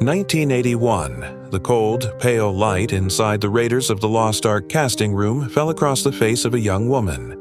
1981. The cold, pale light inside the Raiders of the Lost Ark casting room fell across the face of a young woman.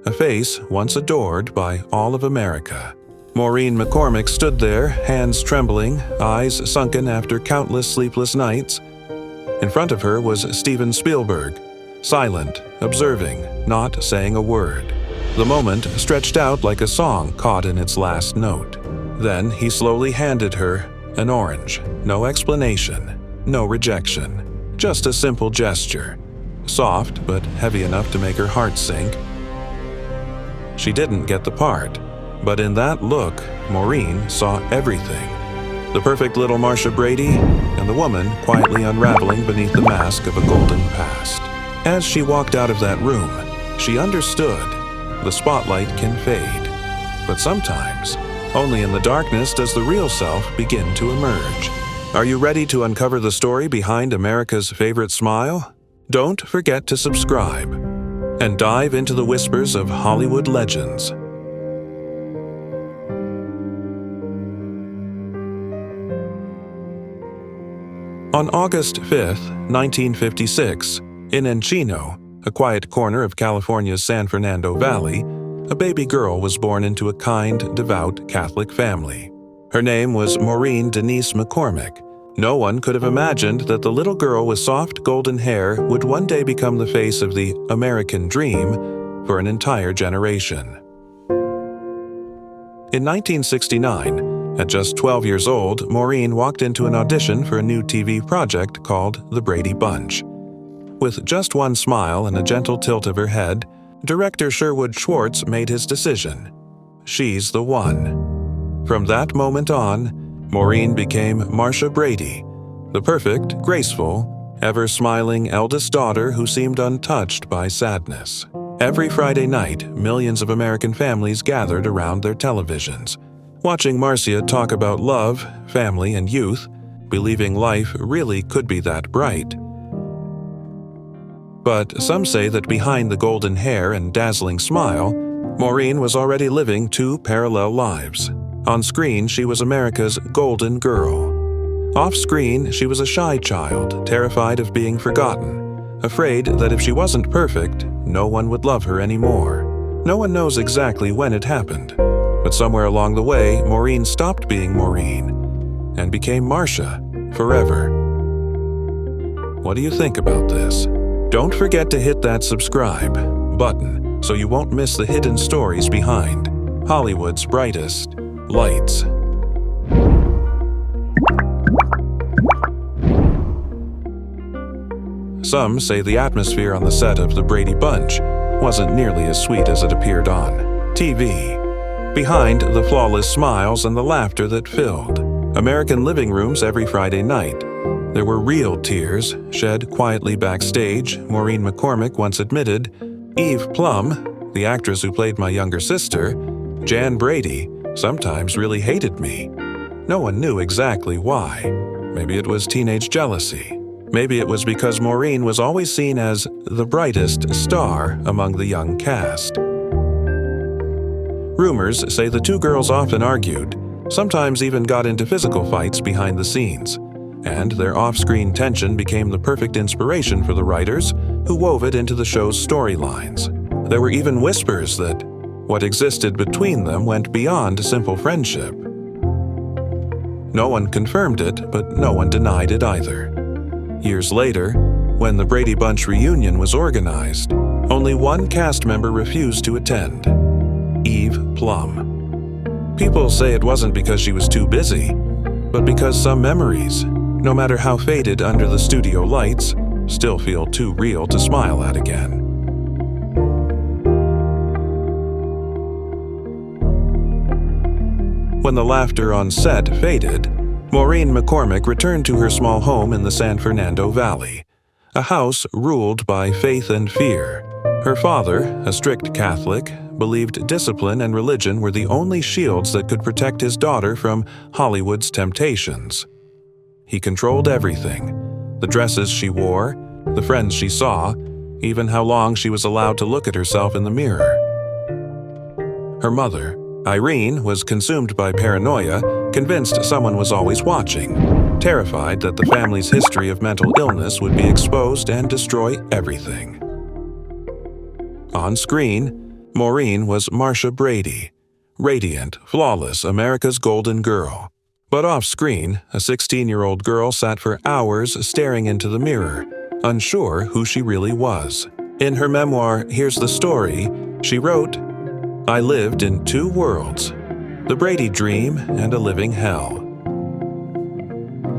A face once adored by all of America. Maureen McCormick stood there, hands trembling, eyes sunken after countless sleepless nights. In front of her was Steven Spielberg, silent, observing, not saying a word. The moment stretched out like a song caught in its last note. Then he slowly handed her an orange. No explanation, no rejection. Just a simple gesture. Soft, but heavy enough to make her heart sink. She didn't get the part, but in that look, Maureen saw everything. The perfect little Marcia Brady, and the woman quietly unraveling beneath the mask of a golden past. As she walked out of that room, she understood the spotlight can fade, but sometimes, only in the darkness does the real self begin to emerge. Are you ready to uncover the story behind America's favorite smile? Don't forget to subscribe and dive into the whispers of Hollywood legends. On August 5th, 1956, in Encino, a quiet corner of California's San Fernando Valley, a baby girl was born into a kind, devout Catholic family. Her name was Maureen Denise McCormick. No one could have imagined that the little girl with soft golden hair would one day become the face of the American dream for an entire generation. In 1969, at just 12 years old, Maureen walked into an audition for a new TV project called The Brady Bunch. With just one smile and a gentle tilt of her head, director Sherwood Schwartz made his decision. She's the one. From that moment on, Maureen became Marcia Brady, the perfect, graceful, ever-smiling eldest daughter who seemed untouched by sadness. Every Friday night, millions of American families gathered around their televisions, watching Marcia talk about love, family, and youth, believing life really could be that bright. But some say that behind the golden hair and dazzling smile, Maureen was already living two parallel lives. On screen, she was America's golden girl. Off-screen, she was a shy child, terrified of being forgotten, afraid that if she wasn't perfect, no one would love her anymore. No one knows exactly when it happened. But somewhere along the way, Maureen stopped being Maureen and became Marcia forever. What do you think about this? Don't forget to hit that subscribe button so you won't miss the hidden stories behind Hollywood's brightest lights. Some say the atmosphere on the set of The Brady Bunch wasn't nearly as sweet as it appeared on TV. Behind the flawless smiles and the laughter that filled American living rooms every Friday night, there were real tears shed quietly backstage. Maureen McCormick once admitted, Eve Plum, the actress who played my younger sister, Jan Brady, sometimes really hated me. No one knew exactly why. Maybe it was teenage jealousy. Maybe it was because Maureen was always seen as the brightest star among the young cast. Rumors say the two girls often argued, sometimes even got into physical fights behind the scenes, and their off-screen tension became the perfect inspiration for the writers who wove it into the show's storylines. There were even whispers that what existed between them went beyond simple friendship. No one confirmed it, but no one denied it either. Years later, when the Brady Bunch reunion was organized, only one cast member refused to attend: Eve Plum. People say it wasn't because she was too busy, but because some memories, no matter how faded under the studio lights, still feel too real to smile at again. When the laughter on set faded, Maureen McCormick returned to her small home in the San Fernando Valley, a house ruled by faith and fear. Her father, a strict Catholic, believed discipline and religion were the only shields that could protect his daughter from Hollywood's temptations. He controlled everything: the dresses she wore, the friends she saw, even how long she was allowed to look at herself in the mirror. Her mother, Irene, was consumed by paranoia, convinced someone was always watching. terrified that the family's history of mental illness would be exposed and destroy everything. On screen, Maureen was Marcia Brady, radiant, flawless, America's golden girl. But off-screen, a 16-year-old girl sat for hours staring into the mirror, unsure who she really was. In her memoir, Here's the Story, she wrote, "I lived in two worlds, the Brady dream and a living hell."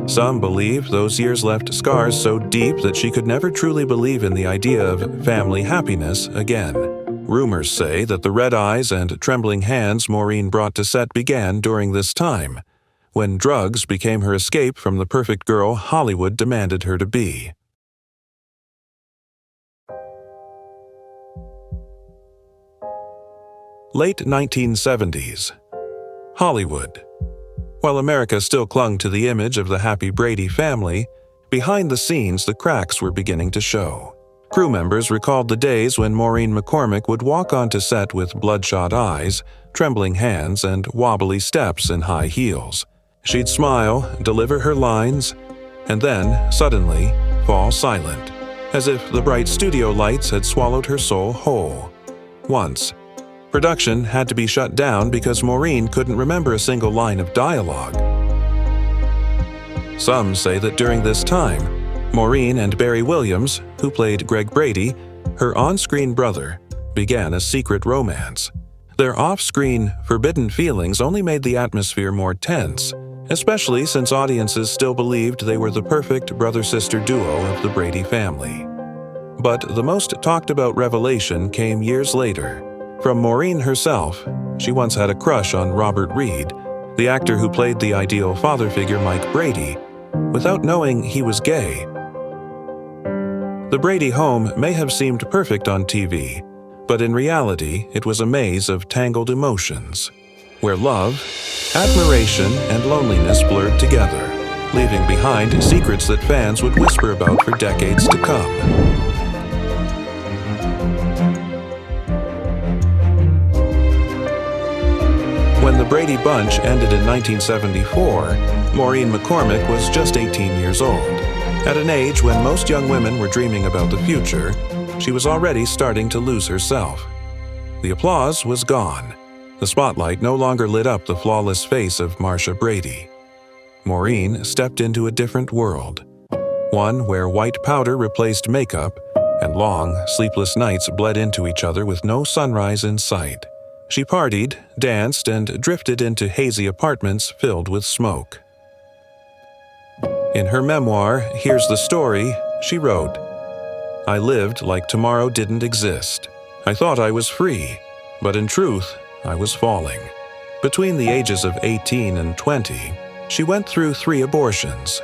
Some believe those years left scars so deep that she could never truly believe in the idea of family happiness again. Rumors say that the red eyes and trembling hands Maureen brought to set began during this time, when drugs became her escape from the perfect girl Hollywood demanded her to be. Late 1970s. Hollywood. While America still clung to the image of the happy Brady family, behind the scenes the cracks were beginning to show. Crew members recalled the days when Maureen McCormick would walk onto set with bloodshot eyes, trembling hands, and wobbly steps in high heels. She'd smile, deliver her lines, and then, suddenly, fall silent, as if the bright studio lights had swallowed her soul whole. Once, production had to be shut down because Maureen couldn't remember a single line of dialogue. Some say that during this time, Maureen and Barry Williams, who played Greg Brady, her on-screen brother, began a secret romance. Their off-screen, forbidden feelings only made the atmosphere more tense, especially since audiences still believed they were the perfect brother-sister duo of the Brady family. But the most talked-about revelation came years later. From Maureen herself, she once had a crush on Robert Reed, the actor who played the ideal father figure Mike Brady, without knowing he was gay. The Brady home may have seemed perfect on TV, but in reality it was a maze of tangled emotions, where love, admiration, and loneliness blurred together, leaving behind secrets that fans would whisper about for decades to come. When the Brady Bunch ended in 1974, Maureen McCormick was just 18 years old. At an age when most young women were dreaming about the future, she was already starting to lose herself. The applause was gone. The spotlight no longer lit up the flawless face of Marcia Brady. Maureen stepped into a different world, one where white powder replaced makeup and long, sleepless nights bled into each other with no sunrise in sight. She partied, danced, and drifted into hazy apartments filled with smoke. In her memoir, Here's the Story, she wrote, "I lived like tomorrow didn't exist. I thought I was free, but in truth, I was falling." Between the ages of 18 and 20, she went through 3 abortions.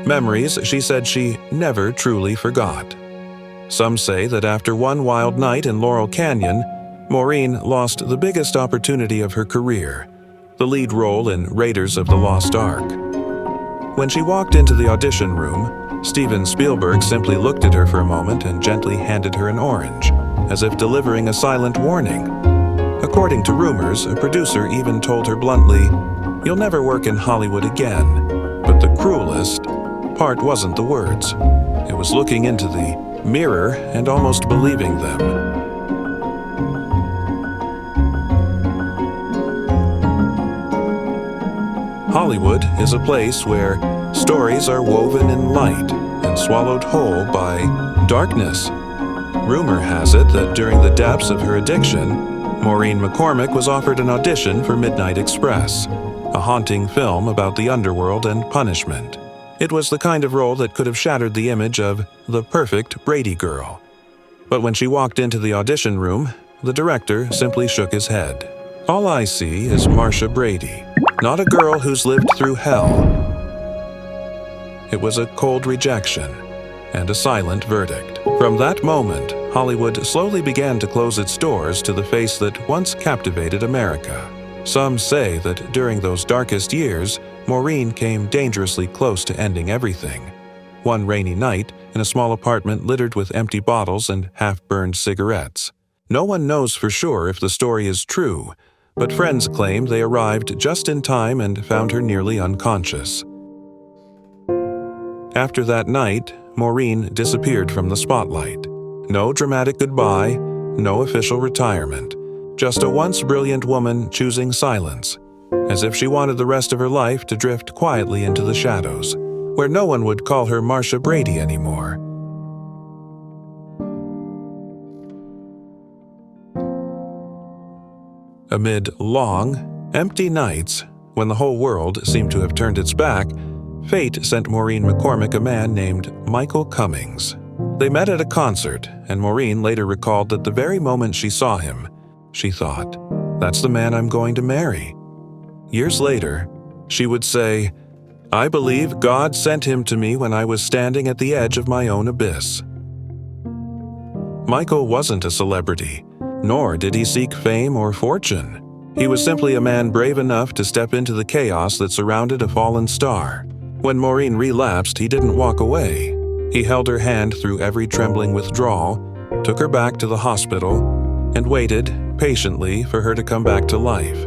Memories she said she never truly forgot. Some say that after one wild night in Laurel Canyon, Maureen lost the biggest opportunity of her career, the lead role in Raiders of the Lost Ark. When she walked into the audition room, Steven Spielberg simply looked at her for a moment and gently handed her an orange, as if delivering a silent warning. According to rumors, a producer even told her bluntly, "You'll never work in Hollywood again." But the cruelest part wasn't the words. It was looking into the mirror and almost believing them. Hollywood is a place where stories are woven in light and swallowed whole by darkness. Rumor has it that during the depths of her addiction, Maureen McCormick was offered an audition for Midnight Express, a haunting film about the underworld and punishment. It was the kind of role that could have shattered the image of the perfect Brady girl. But when she walked into the audition room, the director simply shook his head. "All I see is Marcia Brady, not a girl who's lived through hell." It was a cold rejection and a silent verdict. From that moment, Hollywood slowly began to close its doors to the face that once captivated America. Some say that during those darkest years, Maureen came dangerously close to ending everything. One rainy night, in a small apartment littered with empty bottles and half-burned cigarettes. No one knows for sure if the story is true, but friends claim they arrived just in time and found her nearly unconscious. After that night, Maureen disappeared from the spotlight. No dramatic goodbye, no official retirement. Just a once brilliant woman choosing silence, as if she wanted the rest of her life to drift quietly into the shadows, where no one would call her Marcia Brady anymore. Amid long, empty nights, when the whole world seemed to have turned its back, fate sent Maureen McCormick a man named Michael Cummings. They met at a concert, and Maureen later recalled that the very moment she saw him, she thought, "That's the man I'm going to marry." Years later, she would say, "I believe God sent him to me when I was standing at the edge of my own abyss." Michael wasn't a celebrity, nor did he seek fame or fortune. He was simply a man brave enough to step into the chaos that surrounded a fallen star. When Maureen relapsed, he didn't walk away. He held her hand through every trembling withdrawal, took her back to the hospital, and waited patiently for her to come back to life.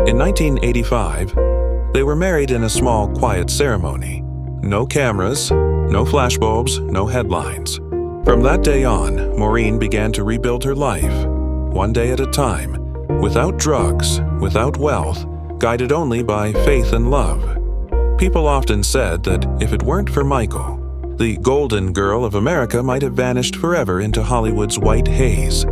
In 1985, they were married in a small, quiet ceremony. No cameras, no flashbulbs, no headlines. From that day on, Maureen began to rebuild her life, one day at a time, without drugs, without wealth, guided only by faith and love. People often said that if it weren't for Michael, the golden girl of America might have vanished forever into Hollywood's white haze.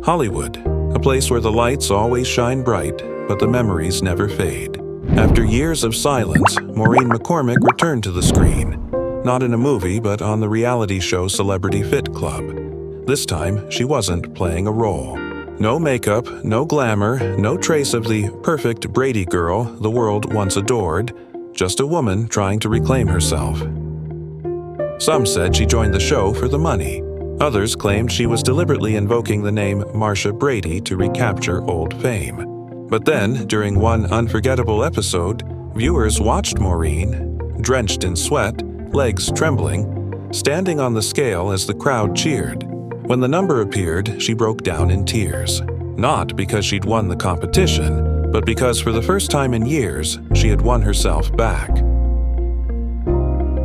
Hollywood, a place where the lights always shine bright, but the memories never fade. After years of silence, Maureen McCormick returned to the screen, not in a movie but on the reality show Celebrity Fit Club. This time, she wasn't playing a role. No makeup, no glamour, no trace of the perfect Brady girl the world once adored, just a woman trying to reclaim herself. Some said she joined the show for the money. Others claimed she was deliberately invoking the name Marcia Brady to recapture old fame. But then, during one unforgettable episode, viewers watched Maureen, drenched in sweat, legs trembling, standing on the scale as the crowd cheered. When the number appeared, she broke down in tears. Not because she'd won the competition, but because for the first time in years, she had won herself back.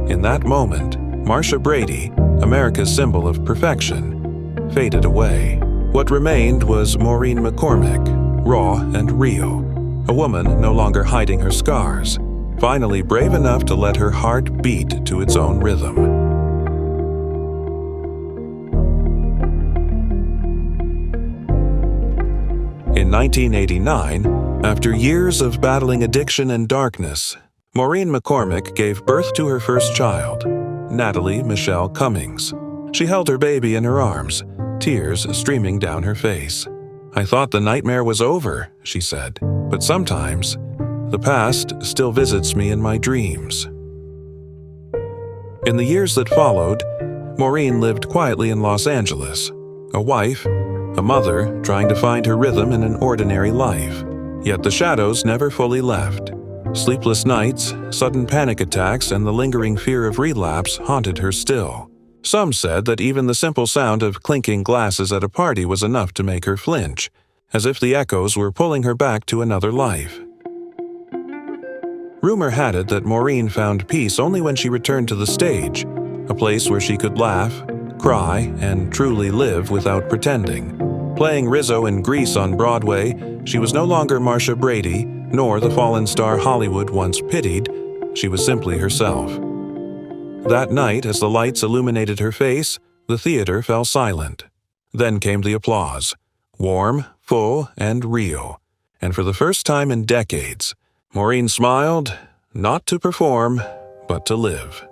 In that moment, Marcia Brady, America's symbol of perfection, faded away. What remained was Maureen McCormick, raw and real, a woman no longer hiding her scars, finally brave enough to let her heart beat to its own rhythm. In 1989, after years of battling addiction and darkness, Maureen McCormick gave birth to her first child, Natalie Michelle Cummings. She held her baby in her arms, tears streaming down her face. "I thought the nightmare was over," she said, "but sometimes the past still visits me in my dreams." In the years that followed, Maureen lived quietly in Los Angeles, a wife, a mother trying to find her rhythm in an ordinary life. Yet the shadows never fully left. Sleepless nights, sudden panic attacks, and the lingering fear of relapse haunted her still. Some said that even the simple sound of clinking glasses at a party was enough to make her flinch, as if the echoes were pulling her back to another life. Rumor had it that Maureen found peace only when she returned to the stage, a place where she could laugh, cry, and truly live without pretending. Playing Rizzo in Grease on Broadway, she was no longer Marcia Brady, nor the fallen star Hollywood once pitied. She was simply herself. That night, as the lights illuminated her face, the theater fell silent. Then came the applause, warm, full, and real. And for the first time in decades, Maureen smiled, not to perform, but to live.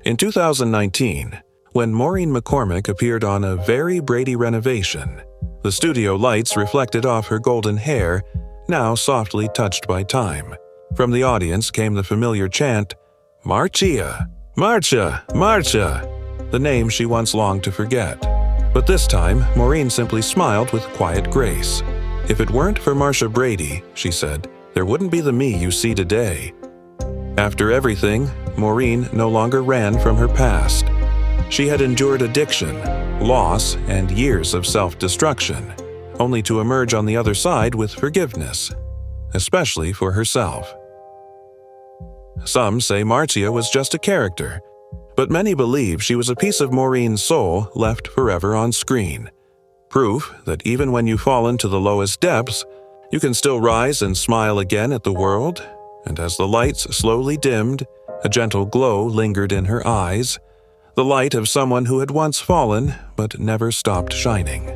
In 2019, when Maureen McCormick appeared on A Very Brady Renovation, the studio lights reflected off her golden hair, now softly touched by time. From the audience came the familiar chant, "Marcia! Marcia! Marcia!" the name she once longed to forget. But this time, Maureen simply smiled with quiet grace. "If it weren't for Marcia Brady," she said, "there wouldn't be the me you see today." After everything, Maureen no longer ran from her past. She had endured addiction, loss, and years of self-destruction, only to emerge on the other side with forgiveness, especially for herself. Some say Marcia was just a character, but many believe she was a piece of Maureen's soul left forever on screen. Proof that even when you fall into the lowest depths, you can still rise and smile again at the world, and as the lights slowly dimmed, a gentle glow lingered in her eyes, the light of someone who had once fallen but never stopped shining.